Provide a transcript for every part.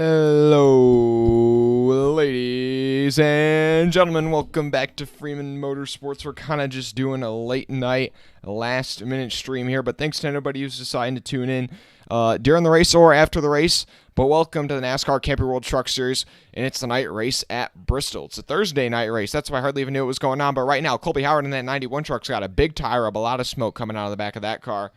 Hello, ladies and gentlemen. Welcome back to Freeman Motorsports. We're kind of just doing a late night, last minute stream here, but thanks to anybody who's deciding to tune in during the race or after the race. But welcome to the NASCAR Camping World Truck Series, and it's the night race at Bristol. It's a Thursday night race. That's why I hardly even knew what was going on. But right now, Colby Howard in that 91 truck's got a big tire up, a lot of smoke coming out of the back of that car.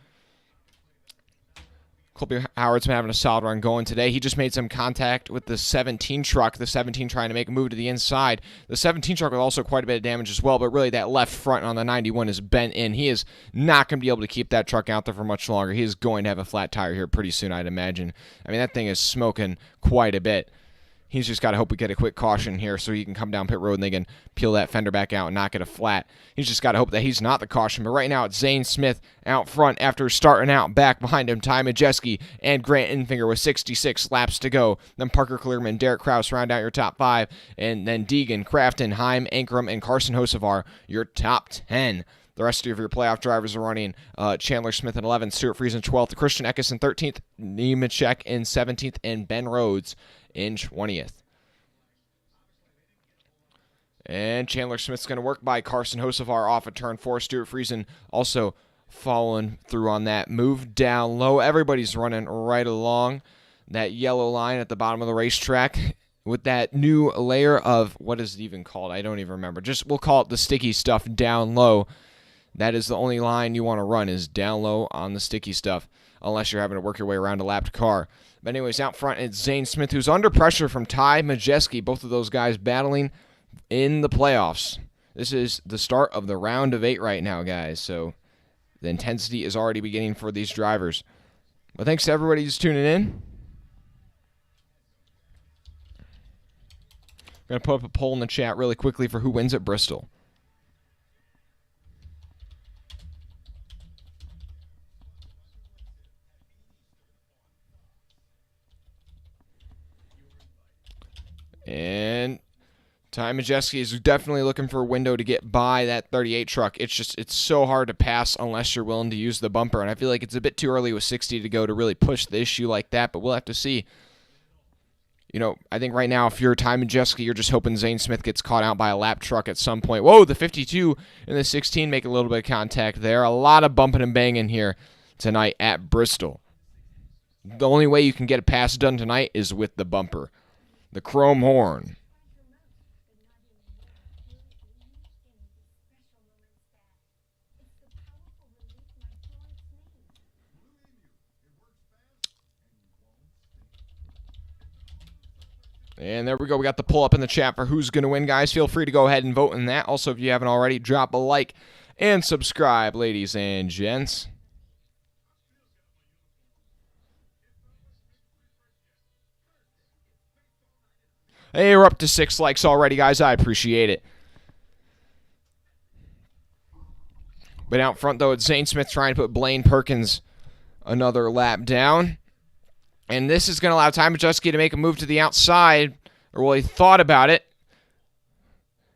Colby Howard's been having a solid run going today. He just made some contact with the 17 truck. The 17 trying to make a move to the inside. The 17 truck with also quite a bit of damage as well, but really that left front on the 91 is bent in. He is not going to be able to keep that truck out there for much longer. He is going to have a flat tire here pretty soon, I'd imagine. I mean, that thing is smoking quite a bit. He's just got to hope we get a quick caution here so he can come down pit road and they can peel that fender back out and knock it a flat. He's just got to hope that he's not the caution. But right now it's Zane Smith out front after starting out. Back behind him, Ty Majeski and Grant Enfinger with 66 laps to go. Then Parker Clearman, Derek Kraus round out your top 5. And then Deegan, Crafton, Heim, Ankrum, and Carson Hocevar, your top 10. The rest of your playoff drivers are running Chandler Smith in 11th, Stuart Friesen in 12th, Christian Eckes in 13th, Nemechek in 17th, and Ben Rhodes in 20th. And Chandler Smith's going to work by Carson Hocevar off of turn 4. Stuart Friesen also following through on that. Move down low. Everybody's running right along that yellow line at the bottom of the racetrack with that new layer of, what is it even called? I don't even remember. Just, we'll call it the sticky stuff down low. That is the only line you want to run, is down low on the sticky stuff, unless you're having to work your way around a lapped car. But anyways, out front, it's Zane Smith, who's under pressure from Ty Majeski. Both of those guys battling in the playoffs. This is the start of the round of 8 right now, guys. So the intensity is already beginning for these drivers. But thanks to everybody who's tuning in. I'm going to put up a poll in the chat really quickly for who wins at Bristol. And Ty Majeski is definitely looking for a window to get by that 38 truck. It's so hard to pass unless you're willing to use the bumper. And I feel like it's a bit too early with 60 to go to really push the issue like that. But we'll have to see. You know, I think right now if you're Ty Majeski, you're just hoping Zane Smith gets caught out by a lap truck at some point. Whoa, the 52 and the 16 make a little bit of contact there. A lot of bumping and banging here tonight at Bristol. The only way you can get a pass done tonight is with the bumper. The chrome horn. And there we go. We got the pull up in the chat for who's going to win, guys. Feel free to go ahead and vote in that. Also, if you haven't already, drop a like and subscribe, ladies and gents. Hey, we're up to 6 likes already, guys. I appreciate it. But out front, though, it's Zane Smith trying to put Blaine Perkins another lap down. And this is going to allow Ty Majeski to make a move to the outside. Or, well, he thought about it.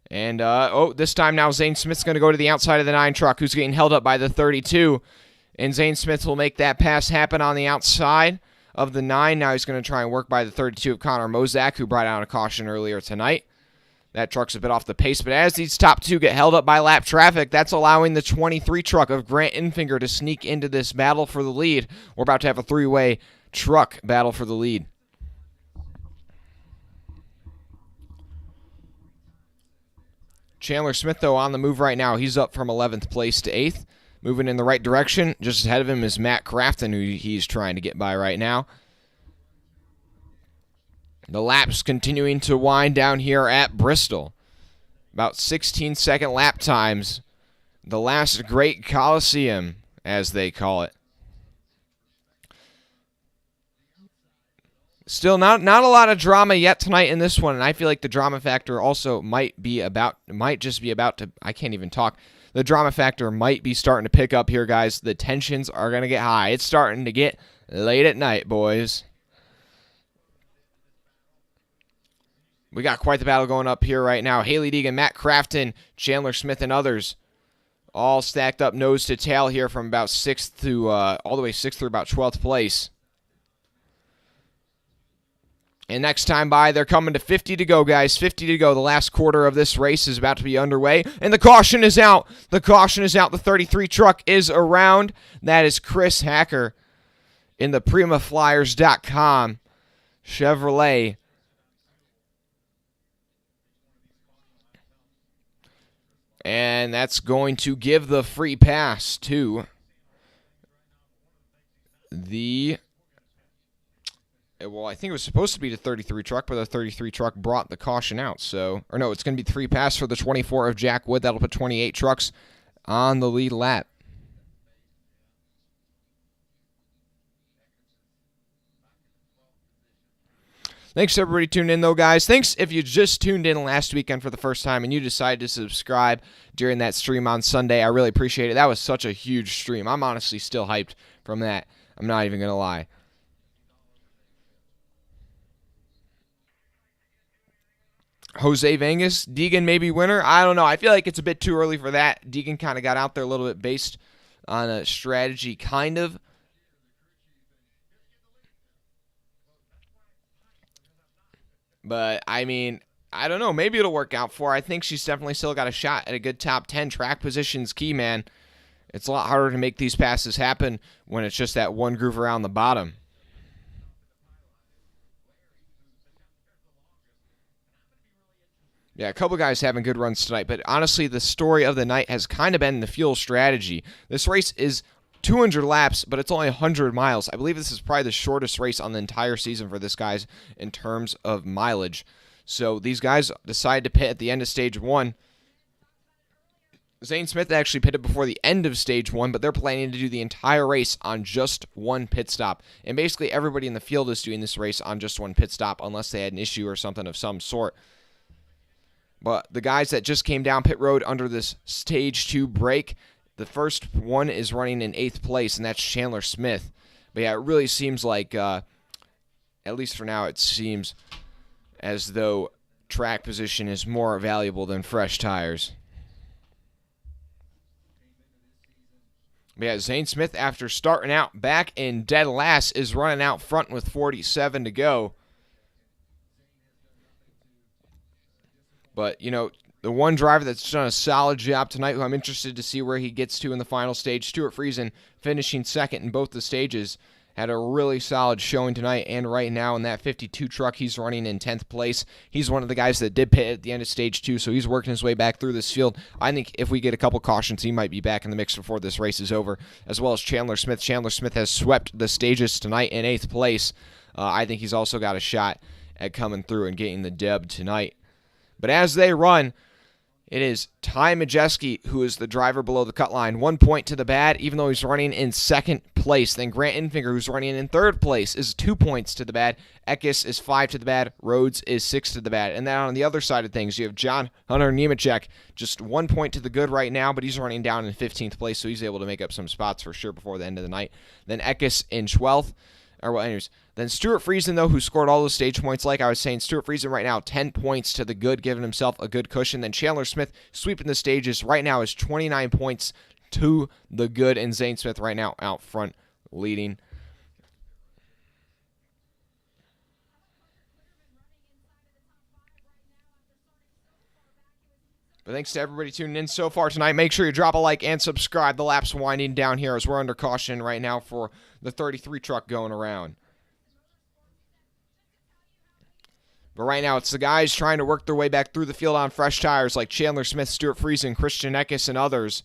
And, this time now Zane Smith's going to go to the outside of the 9 truck, who's getting held up by the 32. And Zane Smith will make that pass happen on the outside of the 9. Now he's going to try and work by the 32 of Connor Mozak, who brought out a caution earlier tonight. That truck's a bit off the pace, but as these top 2 get held up by lap traffic, that's allowing the 23 truck of Grant Enfinger to sneak into this battle for the lead. We're about to have a 3-way truck battle for the lead. Chandler Smith, though, on the move right now. He's up from 11th place to 8th. Moving in the right direction. Just ahead of him is Matt Crafton, who he's trying to get by right now. The laps continuing to wind down here at Bristol. About 16-second lap times. The last great Coliseum, as they call it. Still not a lot of drama yet tonight in this one, and I feel like the drama factor also might just be about to, I can't even talk. The drama factor might be starting to pick up here, guys. The tensions are going to get high. It's starting to get late at night, boys. We got quite the battle going up here right now. Haley Deegan, Matt Crafton, Chandler Smith, and others all stacked up nose to tail here from about 6th to all the way 6th through about 12th place. And next time by, they're coming to 50 to go, guys. 50 to go. The last quarter of this race is about to be underway. And the caution is out. The caution is out. The 33 truck is around. That is Chris Hacker in the PrimaFlyers.com Chevrolet. And that's going to give the free pass to the... Well, I think it was supposed to be the 33 truck, but the 33 truck brought the caution out. So, or no, it's going to be the free pass for the 24 of Jack Wood. That'll put 28 trucks on the lead lap. Thanks to everybody tuning in, though, guys. Thanks if you just tuned in last weekend for the first time and you decided to subscribe during that stream on Sunday. I really appreciate it. That was such a huge stream. I'm honestly still hyped from that. I'm not even going to lie. Jose Vegas, Deegan maybe winner. I don't know. I feel like it's a bit too early for that. Deegan kind of got out there a little bit based on a strategy, kind of. But, I mean, I don't know. Maybe it'll work out for her. I think she's definitely still got a shot at a good top 10. Track position's key, man. It's a lot harder to make these passes happen when it's just that one groove around the bottom. Yeah, a couple guys having good runs tonight, but honestly, the story of the night has kind of been the fuel strategy. This race is 200 laps, but it's only 100 miles. I believe this is probably the shortest race on the entire season for this guys in terms of mileage. So these guys decide to pit at the end of stage 1. Zane Smith actually pitted before the end of stage 1, but they're planning to do the entire race on just one pit stop. And basically everybody in the field is doing this race on just one pit stop unless they had an issue or something of some sort. But the guys that just came down pit road under this stage 2 break, the first one is running in 8th place, and that's Chandler Smith. But yeah, it really seems like, at least for now, it seems as though track position is more valuable than fresh tires. But yeah, Zane Smith, after starting out back in dead last, is running out front with 47 to go. But, you know, the one driver that's done a solid job tonight, who I'm interested to see where he gets to in the final stage, Stuart Friesen, finishing second in both the stages, had a really solid showing tonight. And right now in that 52 truck, he's running in 10th place. He's one of the guys that did pit at the end of stage 2, so he's working his way back through this field. I think if we get a couple cautions, he might be back in the mix before this race is over, as well as Chandler Smith. Chandler Smith has swept the stages tonight in 8th place. I think he's also got a shot at coming through and getting the dub tonight. But as they run, it is Ty Majeski who is the driver below the cut line. 1 point to the bad, even though he's running in 2nd place. Then Grant Infinger, who's running in 3rd place, is 2 points to the bad. Eckes is 5 to the bad. Rhodes is 6 to the bad. And then on the other side of things, you have John Hunter Nemechek, just 1 point to the good right now, but he's running down in 15th place, so he's able to make up some spots for sure before the end of the night. Then Eckes in 12th. Then Stuart Friesen, though, who scored all those stage points, like I was saying, Stuart Friesen right now 10 points to the good, giving himself a good cushion. Then Chandler Smith sweeping the stages right now is 29 points to the good, and Zane Smith right now out front leading. But thanks to everybody tuning in so far tonight. Make sure you drop a like and subscribe. The lap's winding down here as we're under caution right now for the 33 truck going around. But right now, it's the guys trying to work their way back through the field on fresh tires like Chandler Smith, Stuart Friesen, Christian Eckes, and others.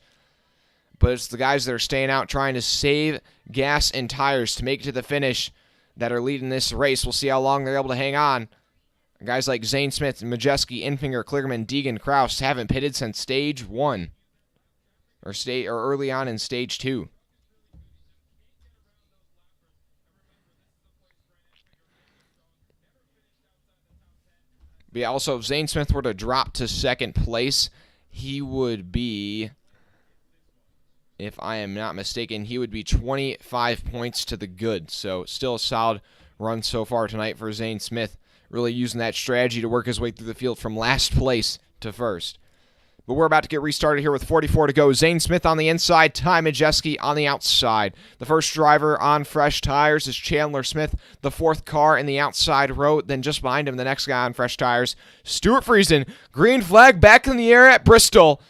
But it's the guys that are staying out trying to save gas and tires to make it to the finish that are leading this race. We'll see how long they're able to hang on. Guys like Zane Smith, Majeski, Infinger, Kligerman, Deegan, Kraus haven't pitted since stage 1 or early on in stage 2. But yeah, also, if Zane Smith were to drop to 2nd place, he would be, if I am not mistaken, he would be 25 points to the good. So still a solid run so far tonight for Zane Smith. Really using that strategy to work his way through the field from last place to first. But we're about to get restarted here with 44 to go. Zane Smith on the inside, Ty Majeski on the outside. The first driver on fresh tires is Chandler Smith, the fourth car in the outside row. Then just behind him, the next guy on fresh tires, Stuart Friesen. Green flag back in the air at Bristol.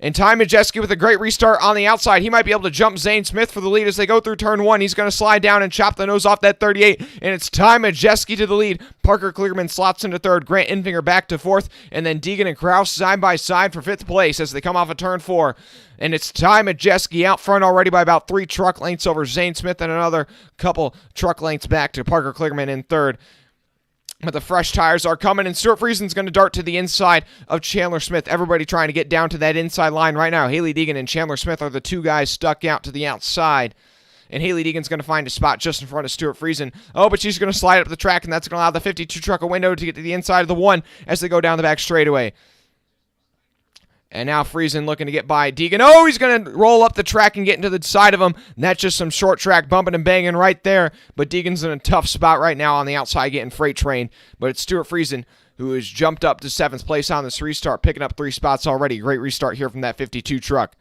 And Ty Majeski with a great restart on the outside. He might be able to jump Zane Smith for the lead as they go through turn 1. He's going to slide down and chop the nose off that 38. And it's Ty Majeski to the lead. Parker Kligerman slots into third. Grant Infinger back to fourth. And then Deegan and Kraus side by side for fifth place as they come off of turn 4. And it's Ty Majeski out front already by about 3 truck lengths over Zane Smith and another couple truck lengths back to Parker Kligerman in third. But the fresh tires are coming, and Stuart Friesen's going to dart to the inside of Chandler Smith. Everybody trying to get down to that inside line right now. Haley Deegan and Chandler Smith are the two guys stuck out to the outside. And Haley Deegan's going to find a spot just in front of Stuart Friesen. Oh, but she's going to slide up the track, and that's going to allow the 52 truck a window to get to the inside of the 1 as they go down the back straightaway. And now Friesen looking to get by Deegan. Oh, he's going to roll up the track and get into the side of him. And that's just some short track bumping and banging right there. But Deegan's in a tough spot right now on the outside getting freight trained. But it's Stuart Friesen who has jumped up to 7th place on this restart, picking up 3 spots already. Great restart here from that 52 truck.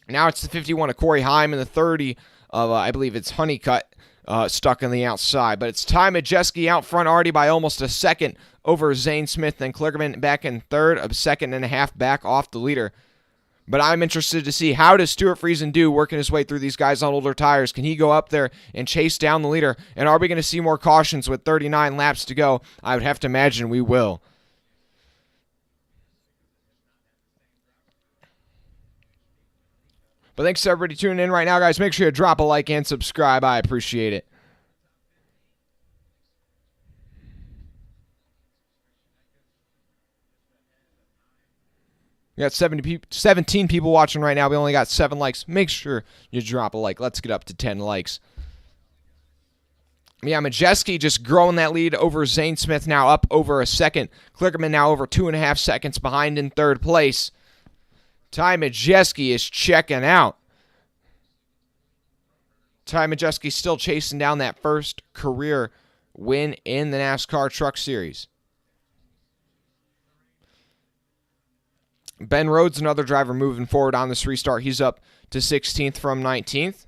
Now it's the 51 of Corey Heim and the 30 of, I believe it's Honeycutt. Stuck on the outside. But it's Ty Majeski out front already by almost a second over Zane Smith. Then Kligerman back in third, a second and a half back off the leader. But I'm interested to see how does Stuart Friesen do working his way through these guys on older tires. Can he go up there and chase down the leader? And are we going to see more cautions with 39 laps to go? I would have to imagine we will. But thanks to everybody tuning in right now, guys. Make sure you drop a like and subscribe. I appreciate it. We got 17 people watching right now. We only got 7 likes. Make sure you drop a like. Let's get up to 10 likes. Yeah, Majeski just growing that lead over Zane Smith, now up over a second. Kligerman now over 2.5 seconds behind in third place. Ty Majeski is checking out. Ty Majeski still chasing down that first career win in the NASCAR Truck Series. Ben Rhodes, another driver moving forward on this restart. He's up to 16th from 19th.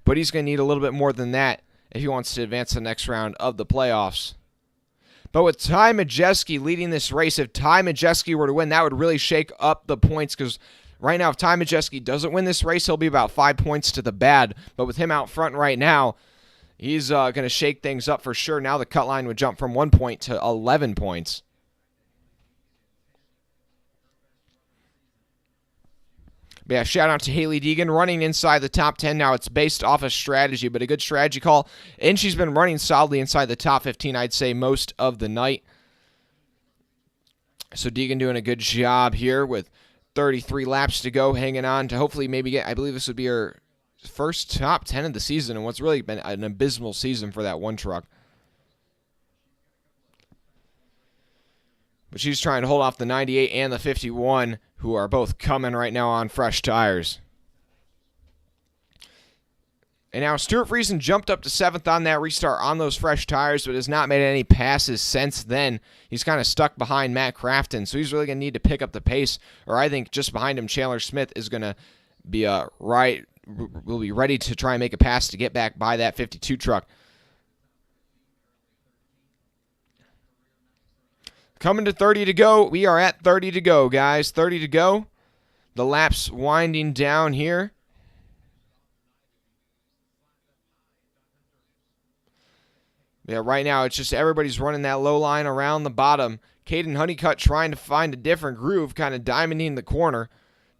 But he's going to need a little bit more than that if he wants to advance to the next round of the playoffs. But with Ty Majeski leading this race, if Ty Majeski were to win, that would really shake up the points because right now, if Ty Majeski doesn't win this race, he'll be about 5 points to the bad. But with him out front right now, he's going to shake things up for sure. Now the cut line would jump from 1 point to 11 points. But yeah, shout out to Haley Deegan running inside the top 10. Now it's based off a strategy, but a good strategy call. And she's been running solidly inside the top 15, I'd say, most of the night. So Deegan doing a good job here with 33 laps to go, hanging on to hopefully maybe get, I believe this would be her first top 10 of the season, and what's really been an abysmal season for that one truck. But she's trying to hold off the 98 and the 51, who are both coming right now on fresh tires. And now Stuart Friesen jumped up to 7th on that restart on those fresh tires, but has not made any passes since then. He's kind of stuck behind Matt Crafton, so he's really going to need to pick up the pace. Or I think just behind him, Chandler Smith is going to be will be ready to try and make a pass to get back by that 52 truck. Coming to 30 to go. We are at 30 to go, guys. 30 to go. The laps winding down here. Yeah, right now it's just everybody's running that low line around the bottom. Caden Honeycutt trying to find a different groove, kind of diamonding the corner.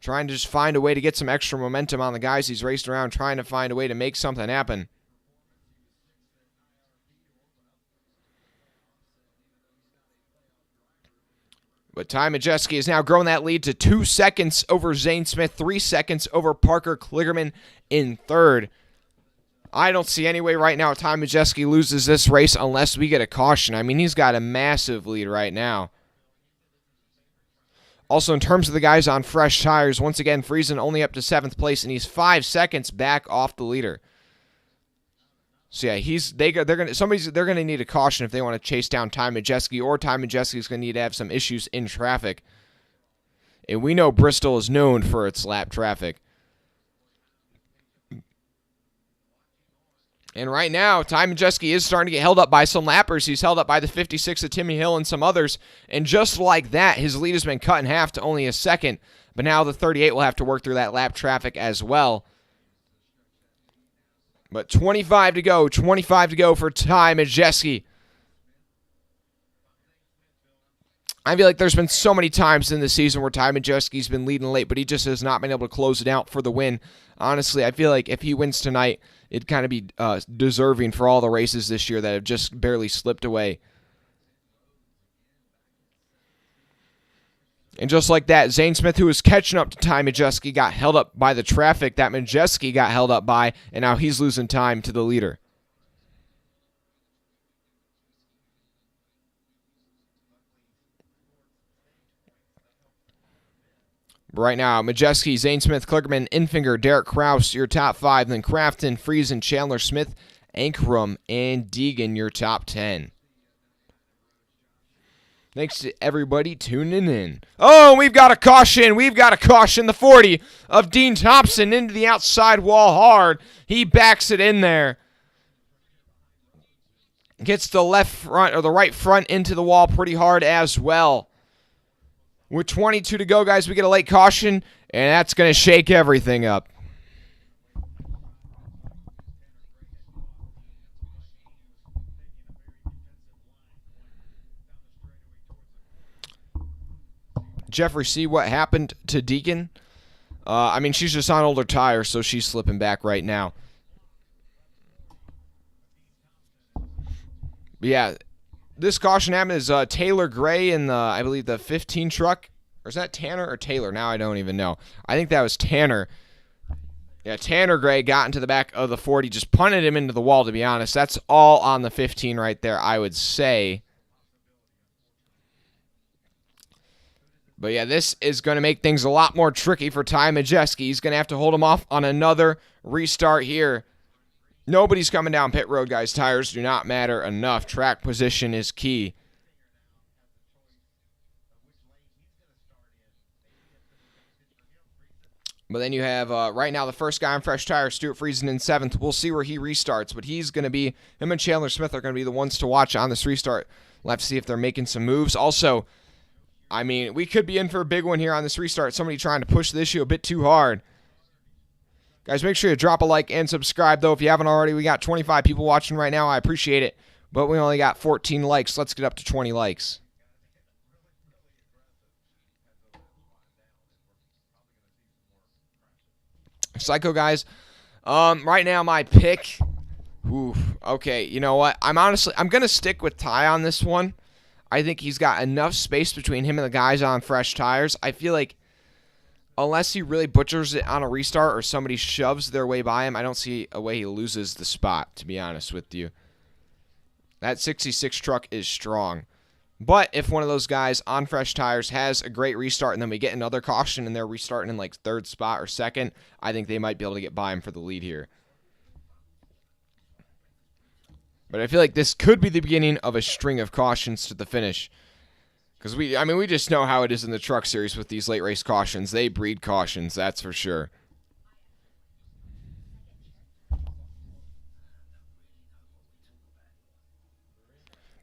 Trying to just find a way to get some extra momentum on the guys he's raced around, trying to find a way to make something happen. But Ty Majeski is now growing that lead to 2 seconds over Zane Smith, 3 seconds over Parker Kligerman in third. I don't see any way right now Ty Majeski loses this race unless we get a caution. I mean, he's got a massive lead right now. Also, in terms of the guys on fresh tires, once again, Friesen only up to 7th place, and he's 5 seconds back off the leader. So yeah, they're gonna need a caution if they want to chase down Ty Majeski, or Ty Majeski is gonna need to have some issues in traffic. And we know Bristol is known for its lap traffic. And right now, Ty Majeski is starting to get held up by some lappers. He's held up by the 56 of Timmy Hill and some others. And just like that, his lead has been cut in half to only a second. But now the 38 will have to work through that lap traffic as well. But 25 to go. 25 to go for Ty Majeski. I feel like there's been so many times in the season where Ty Majeski's been leading late, but he just has not been able to close it out for the win. Honestly, I feel like if he wins tonight, it'd kind of be deserving for all the races this year that have just barely slipped away. And just like that, Zane Smith, who was catching up to Ty Majeski, got held up by the traffic that Majeski got held up by, and now he's losing time to the leader. Right now, Majeski, Zane Smith, Kligerman, Infinger, Derek Kraus, your top 5. Then Crafton, Friesen, Chandler Smith, Ankrum, and Deegan, your top 10. Thanks to everybody tuning in. Oh, we've got a caution. We've got a caution. The 40 of Dean Thompson into the outside wall hard. He backs it in there. Gets the left front or the right front into the wall pretty hard as well. With 22 to go, guys, we get a late caution, and that's going to shake everything up. Jeffrey, see what happened to Deacon? I mean, she's just on older tires, so she's slipping back right now. But yeah, this caution happened is Taylor Gray in the, I believe, the 15 truck. Or is that Tanner or Taylor? Now I don't even know. I think that was Tanner. Yeah, Tanner Gray got into the back of the 40, just punted him into the wall, to be honest. That's all on the 15 right there, I would say. But yeah, this is going to make things a lot more tricky for Ty Majeski. He's going to have to hold him off on another restart here. Nobody's coming down pit road, guys. Tires do not matter enough. Track position is key. But then you have, right now, the first guy on fresh tires, Stuart Friesen in 7th. We'll see where he restarts. But he's going to be, him and Chandler Smith are going to be the ones to watch on this restart. We'll have to see if they're making some moves. Also, I mean, we could be in for a big one here on this restart. Somebody trying to push the issue a bit too hard. Guys, make sure you drop a like and subscribe, though, if you haven't already. We got 25 people watching right now. I appreciate it. But we only got 14 likes. Let's get up to 20 likes. Psycho, guys. Right now, my pick. Oof. Okay, you know what? I'm going to stick with Ty on this one. I think he's got enough space between him and the guys on fresh tires. I feel like unless he really butchers it on a restart or somebody shoves their way by him, I don't see a way he loses the spot, to be honest with you. That 66 truck is strong. But if one of those guys on fresh tires has a great restart and then we get another caution and they're restarting in like 3rd spot or 2nd, I think they might be able to get by him for the lead here. But I feel like this could be the beginning of a string of cautions to the finish. Because we just know how it is in the truck series with these late race cautions. They breed cautions, that's for sure.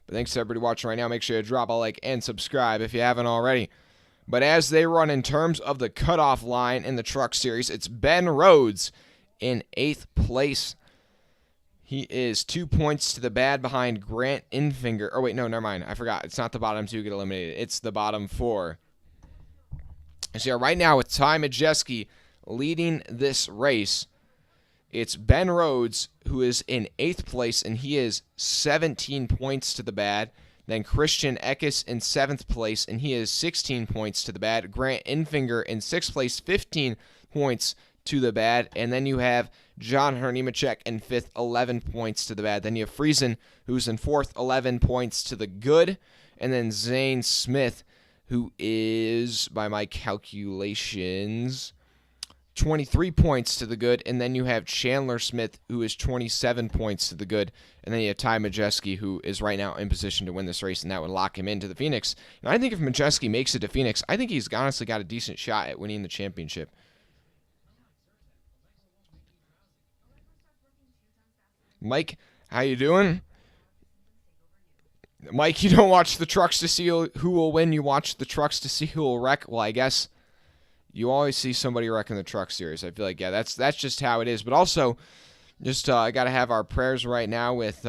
But thanks to everybody watching right now. Make sure you drop a like and subscribe if you haven't already. But as they run in terms of the cutoff line in the truck series, it's Ben Rhodes in 8th place. He is 2 points to the bad behind Grant Infinger. Oh, wait, no, never mind. I forgot. It's not the bottom 2 get eliminated. It's the bottom 4. So yeah, right now with Ty Majeski leading this race, it's Ben Rhodes who is in 8th place, and he is 17 points to the bad. Then Christian Eckes in 7th place, and he is 16 points to the bad. Grant Infinger in 6th place, 15 points to the bad. And then you have John Hernimacek in 5th, 11 points to the bad. Then you have Friesen, who's in 4th, 11 points to the good. And then Zane Smith, who is, by my calculations, 23 points to the good, and then you have Chandler Smith, who is 27 points to the good, and then you have Ty Majeski, who is right now in position to win this race, and that would lock him into the Phoenix. And I think if Majeski makes it to Phoenix, I think he's honestly got a decent shot at winning the championship. Mike, how you doing? Mike, you don't watch the trucks to see who will win. You watch the trucks to see who will wreck. Well, I guess you always see somebody wrecking the truck series. I feel like, yeah, that's just how it is. But also, just I got to have our prayers right now with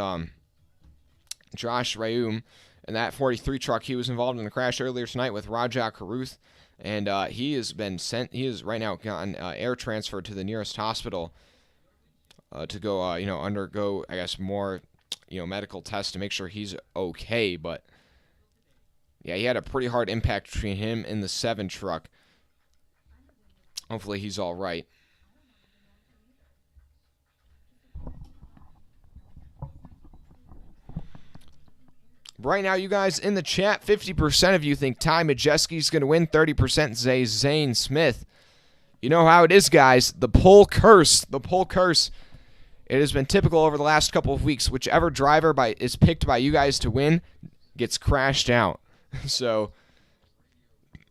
Josh Rayoum and that 43 truck. He was involved in a crash earlier tonight with Raja Karuth, and he has been sent. He is right now gotten air transferred to the nearest hospital to go, undergo, I guess, more, medical tests to make sure he's okay. But yeah, he had a pretty hard impact between him and the 7 truck. Hopefully he's all right. Right now, you guys in the chat, 50% of you think Ty Majeski's going to win, 30% say Zane Smith. You know how it is, guys. The pole curse. The pole curse. It has been typical over the last couple of weeks. Whichever driver is picked by you guys to win gets crashed out. So,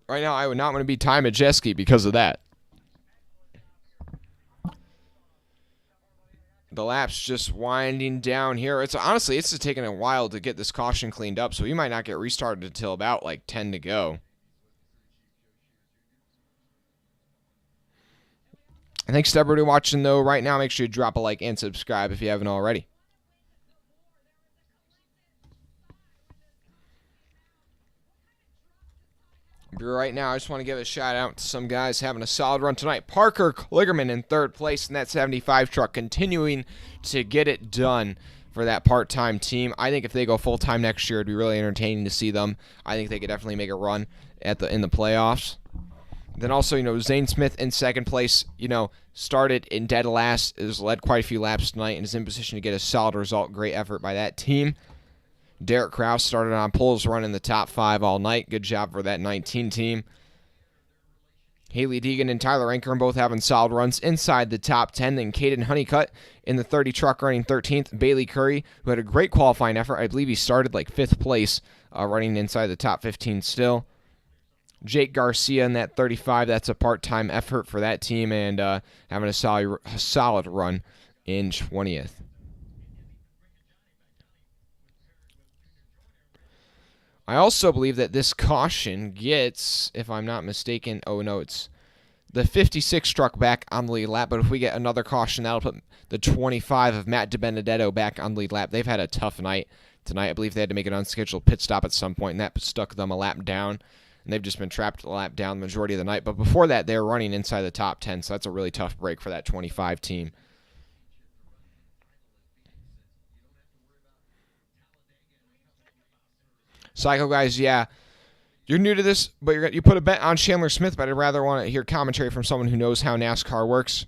right now, I would not want to be Ty Majeski because of that. The lap's just winding down here. It's just taking a while to get this caution cleaned up, so we might not get restarted until about like 10 to go. Thanks to everybody watching, though. Right now, make sure you drop a like and subscribe if you haven't already. Right now, I just want to give a shout out to some guys having a solid run tonight. Parker Kligerman in 3rd place in that 75 truck, continuing to get it done for that part-time team. I think if they go full-time next year, it'd be really entertaining to see them. I think they could definitely make a run in the playoffs. Then also, Zane Smith in 2nd place, started in dead last, has led quite a few laps tonight, and is in position to get a solid result. Great effort by that team. Derek Kraus started on poles, running the top 5 all night. Good job for that 19 team. Haley Deegan and Tyler Anker both having solid runs inside the top 10. Then Caden Honeycutt in the 30 truck running 13th. Bailey Curry, who had a great qualifying effort. I believe he started like 5th place, running inside the top 15 still. Jake Garcia in that 35. That's a part-time effort for that team, and having a solid run in 20th. I also believe that this caution gets, if I'm not mistaken, it's the 56 truck back on the lead lap. But if we get another caution, that'll put the 25 of Matt DiBenedetto back on the lead lap. They've had a tough night tonight. I believe they had to make an unscheduled pit stop at some point, and that stuck them a lap down. And they've just been trapped a lap down the majority of the night. But before that, they were running inside the top 10, so that's a really tough break for that 25 team. Psycho guys, yeah, you're new to this, but you put a bet on Chandler Smith, but I'd rather want to hear commentary from someone who knows how NASCAR works.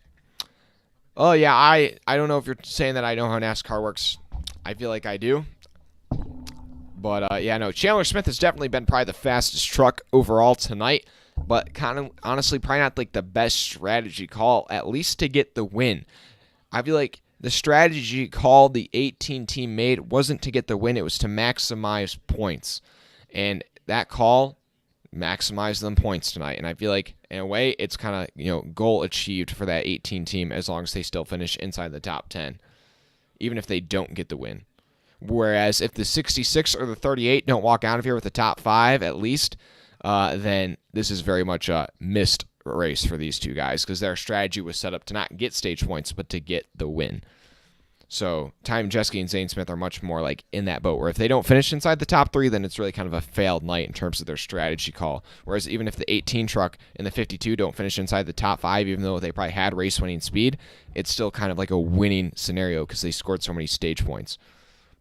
Oh, yeah, I don't know if you're saying that I know how NASCAR works. I feel like I do. But, yeah, no, Chandler Smith has definitely been probably the fastest truck overall tonight, but kind of honestly probably not like the best strategy call, at least to get the win. I feel like the strategy call the 18 team made wasn't to get the win, it was to maximize points. And that call maximized them points tonight. And I feel like, in a way, it's kind of, goal achieved for that 18 team as long as they still finish inside the top 10, even if they don't get the win. Whereas if the 66 or the 38 don't walk out of here with the top 5 at least, then this is very much a missed race for these two guys because their strategy was set up to not get stage points but to get the win. So Ty Majeski and Zane Smith are much more like in that boat where if they don't finish inside the top 3, then it's really kind of a failed night in terms of their strategy call. Whereas even if the 18 truck and the 52 don't finish inside the top 5, even though they probably had race winning speed, it's still kind of like a winning scenario because they scored so many stage points.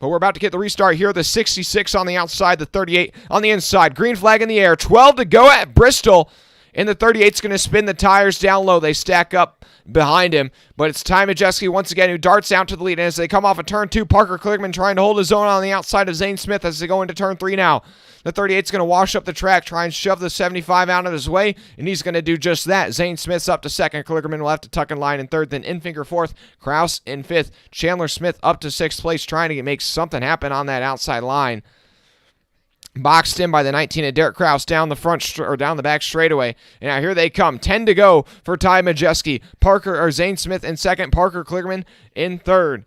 But we're about to get the restart here. The 66 on the outside, the 38 on the inside. Green flag in the air. 12 to go at Bristol. And the 38's going to spin the tires down low. They stack up behind him. But it's Ty Majeski once again who darts out to the lead. And as they come off of turn 2, Parker Kligerman trying to hold his own on the outside of Zane Smith as they go into turn 3 now. The 38's going to wash up the track, try and shove the 75 out of his way, and he's going to do just that. Zane Smith's up to second. Kligerman will have to tuck in line in third, then Infinger fourth. Kraus in fifth. Chandler Smith up to sixth place, trying to make something happen on that outside line. Boxed in by the 19 of Derek Kraus down the front or down the back straightaway. And now here they come. 10 to go for Ty Majeski. Zane Smith in second. Parker Kligerman in third.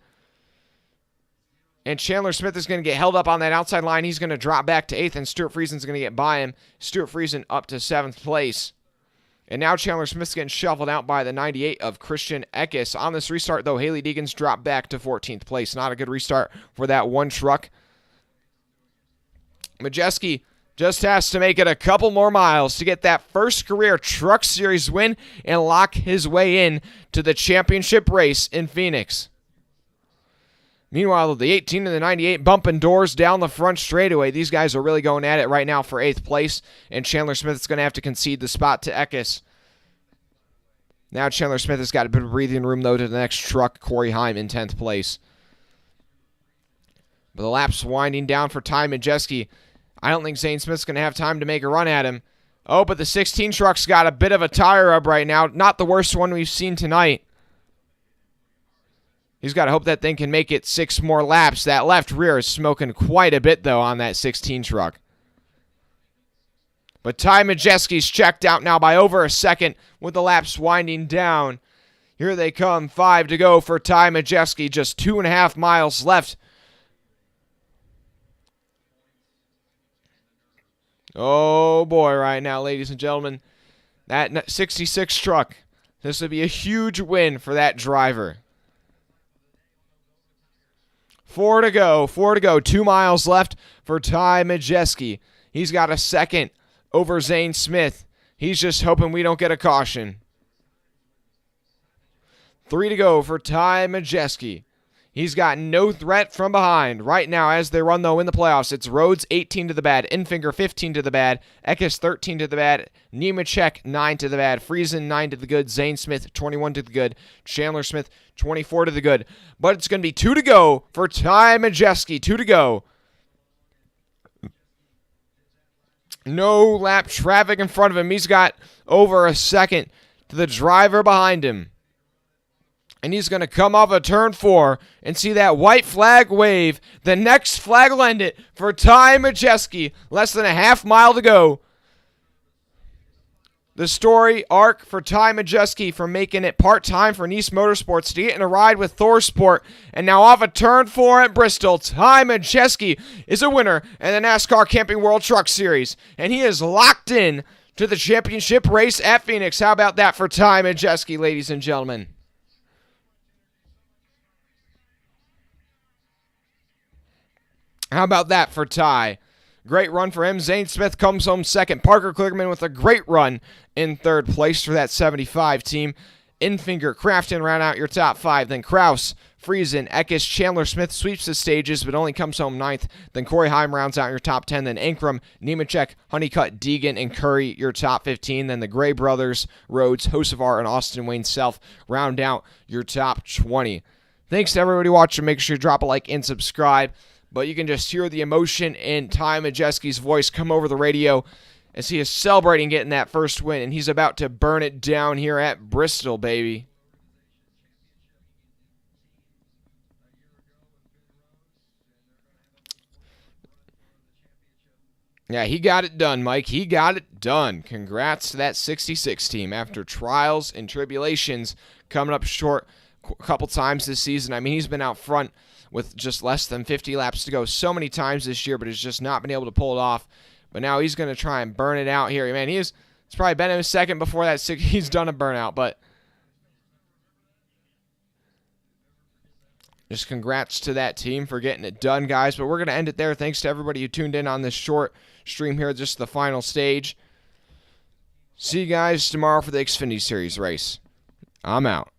And Chandler Smith is going to get held up on that outside line. He's going to drop back to 8th, and Stuart Friesen's going to get by him. Stuart Friesen up to 7th place. And now Chandler Smith's getting shuffled out by the 98 of Christian Eckes. On this restart, though, Haley Deegan's dropped back to 14th place. Not a good restart for that one truck. Majeski just has to make it a couple more miles to get that first career Truck Series win and lock his way in to the championship race in Phoenix. Meanwhile, the 18 and the 98 bumping doors down the front straightaway. These guys are really going at it right now for 8th place, and Chandler Smith is going to have to concede the spot to Eckes. Now Chandler Smith has got a bit of breathing room, though, to the next truck, Corey Heim, in 10th place. But the lap's winding down for Ty Majeski. I don't think Zane Smith's going to have time to make a run at him. Oh, but the 16 truck's got a bit of a tire rub right now. Not the worst one we've seen tonight. He's got to hope that thing can make it 6 more laps. That left rear is smoking quite a bit, though, on that 16 truck. But Ty Majeski's checked out now by over a second with the laps winding down. Here they come. 5 to go for Ty Majeski. Just 2.5 miles left. Oh, boy, right now, ladies and gentlemen. That 66 truck. This would be a huge win for that driver. 4 to go. 2 miles left for Ty Majeski. He's got a second over Zane Smith. He's just hoping we don't get a caution. 3 to go for Ty Majeski. He's got no threat from behind. Right now, as they run, though, in the playoffs, it's Rhodes 18 to the bad, Infinger 15 to the bad, Eckes 13 to the bad, Nemechek 9 to the bad, Friesen 9 to the good, Zane Smith 21 to the good, Chandler Smith 24 to the good. But it's going to be 2 to go for Ty Majeski. 2 to go. No lap traffic in front of him. He's got over a second to the driver behind him. And he's going to come off of turn 4 and see that white flag wave. The next flag will end it for Ty Majeski. Less than a half mile to go. The story arc for Ty Majeski from making it part-time for Nice Motorsports to getting a ride with ThorSport. And now off of turn 4 at Bristol, Ty Majeski is a winner in the NASCAR Camping World Truck Series. And he is locked in to the championship race at Phoenix. How about that for Ty Majeski, ladies and gentlemen? How about that for Ty? Great run for him. Zane Smith comes home second. Parker Kligerman with a great run in third place for that 75 team. Infinger, Crafton round out your top 5. Then Kraus, Friesen, Eckes, Chandler Smith sweeps the stages but only comes home 9th. Then Corey Heim rounds out your top 10. Then Ankrum, Nemechek, Honeycutt, Deegan, and Curry your top 15. Then the Gray brothers, Rhodes, Hocevar, and Austin Wayne Self round out your top 20. Thanks to everybody watching. Make sure you drop a like and subscribe. But you can just hear the emotion in Ty Majeski's voice come over the radio as he is celebrating getting that first win. And he's about to burn it down here at Bristol, baby. Yeah, he got it done, Mike. He got it done. Congrats to that 66 team after trials and tribulations coming up short a couple times this season. I mean, he's been out front with just less than 50 laps to go so many times this year, but has just not been able to pull it off. But now he's going to try and burn it out here. Man, it's probably been in a second before that he's done a burnout, but just congrats to that team for getting it done, guys. But we're going to end it there. Thanks to everybody who tuned in on this short stream here, just the final stage. See you guys tomorrow for the Xfinity Series race. I'm out.